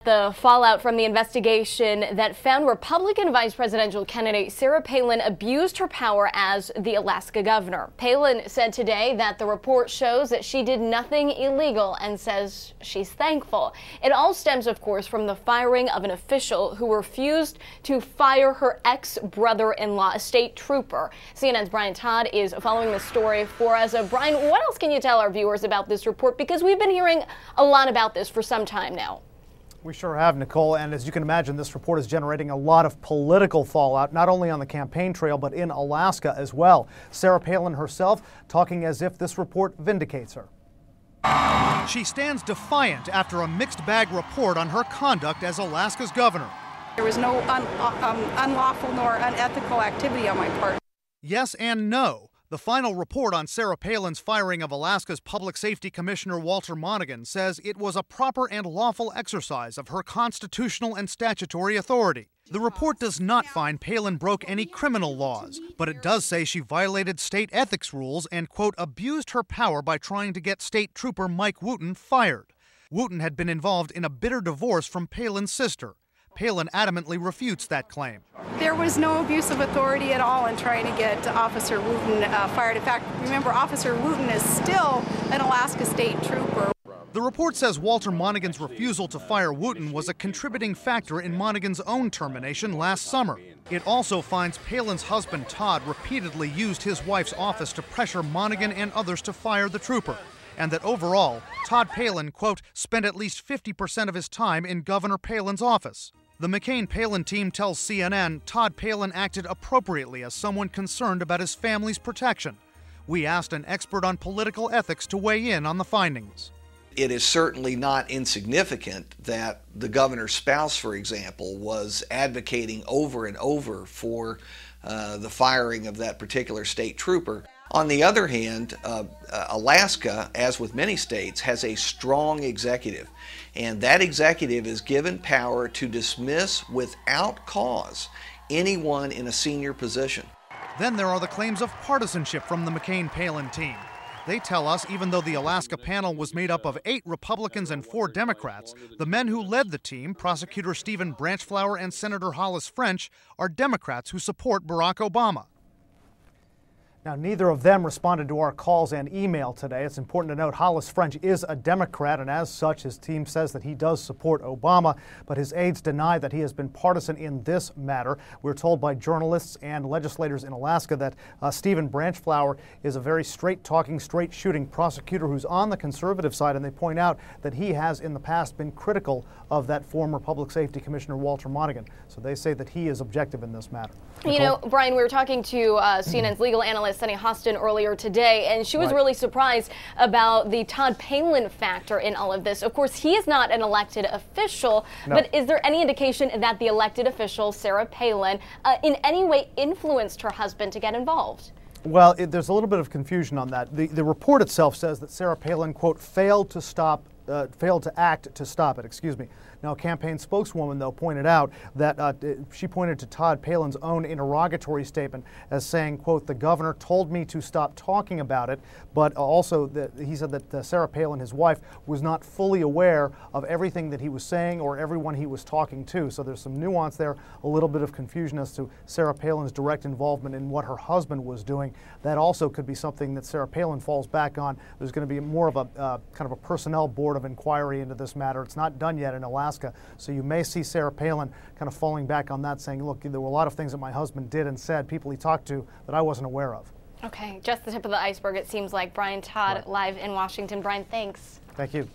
The fallout from the investigation that found Republican vice presidential candidate Sarah Palin abused her power as the Alaska governor. Palin said today that the report shows that she did nothing illegal and says she's thankful. It all stems, of course, from the firing of an official who refused to fire her ex-brother-in-law, a state trooper. CNN's Brian Todd is following the story for us. Brian, what else can you tell our viewers about this report? Because we've been hearing a lot about this for some time now. We sure have, Nicole, and as you can imagine, this report is generating a lot of political fallout, not only on the campaign trail, but in Alaska as well. Sarah Palin herself talking as if this report vindicates her. She stands defiant after a mixed bag report on her conduct as Alaska's governor. There was no unlawful nor unethical activity on my part. Yes and no. The final report on Sarah Palin's firing of Alaska's Public Safety Commissioner Walter Monaghan says it was a proper and lawful exercise of her constitutional and statutory authority. The report does not find Palin broke any criminal laws, but it does say she violated state ethics rules and, quote, abused her power by trying to get State Trooper Mike Wooten fired. Wooten had been involved in a bitter divorce from Palin's sister. Palin adamantly refutes that claim. There was no abuse of authority at all in trying to get Officer Wooten fired. In fact, remember, Officer Wooten is still an Alaska State Trooper. The report says Walter Monaghan's refusal to fire Wooten was a contributing factor in Monaghan's own termination last summer. It also finds Palin's husband, Todd, repeatedly used his wife's office to pressure Monaghan and others to fire the trooper, and that overall, Todd Palin, quote, spent at least 50% of his time in Governor Palin's office. The McCain-Palin team tells CNN Todd Palin acted appropriately as someone concerned about his family's protection. We asked an expert on political ethics to weigh in on the findings. It is certainly not insignificant that the governor's spouse, for example, was advocating over and over for the firing of that particular state trooper. On the other hand, Alaska, as with many states, has a strong executive, and that executive is given power to dismiss without cause anyone in a senior position. Then there are the claims of partisanship from the McCain-Palin team. They tell us even though the Alaska panel was made up of 8 Republicans and 4 Democrats, the men who led the team, Prosecutor Stephen Branchflower and Senator Hollis French, are Democrats who support Barack Obama. Now, neither of them responded to our calls and email today. It's important to note Hollis French is a Democrat, and as such, his team says that he does support Obama, but his aides deny that he has been partisan in this matter. We're told by journalists and legislators in Alaska that Stephen Branchflower is a very straight-talking, straight-shooting prosecutor who's on the conservative side, and they point out that he has in the past been critical of that former Public Safety Commissioner Walter Monaghan. So they say that he is objective in this matter. Nicole? You know, Brian, we were talking to CNN's legal analyst Sunny Hostin earlier today, and she was really surprised about the Todd Palin factor in all of this. Of course, he is not an elected official, but is there any indication that the elected official, Sarah Palin, in any way influenced her husband to get involved? Well, there's a little bit of confusion on that. The report itself says that Sarah Palin, quote, failed to act to stop it, excuse me. Now, a campaign spokeswoman, though, pointed out that she pointed to Todd Palin's own interrogatory statement as saying, quote, the governor told me to stop talking about it, but also that he said that Sarah Palin, his wife, was not fully aware of everything that he was saying or everyone he was talking to. So there's some nuance there, a little bit of confusion as to Sarah Palin's direct involvement in what her husband was doing. That also could be something that Sarah Palin falls back on. There's going to be more of a kind of a personnel board of inquiry into this matter. It's not done yet in Alaska. So you may see Sarah Palin kind of falling back on that, saying, look, there were a lot of things that my husband did and said, people he talked to, that I wasn't aware of. Okay, just the tip of the iceberg, it seems like. Brian Todd, live in Washington. Brian, thanks. Thank you.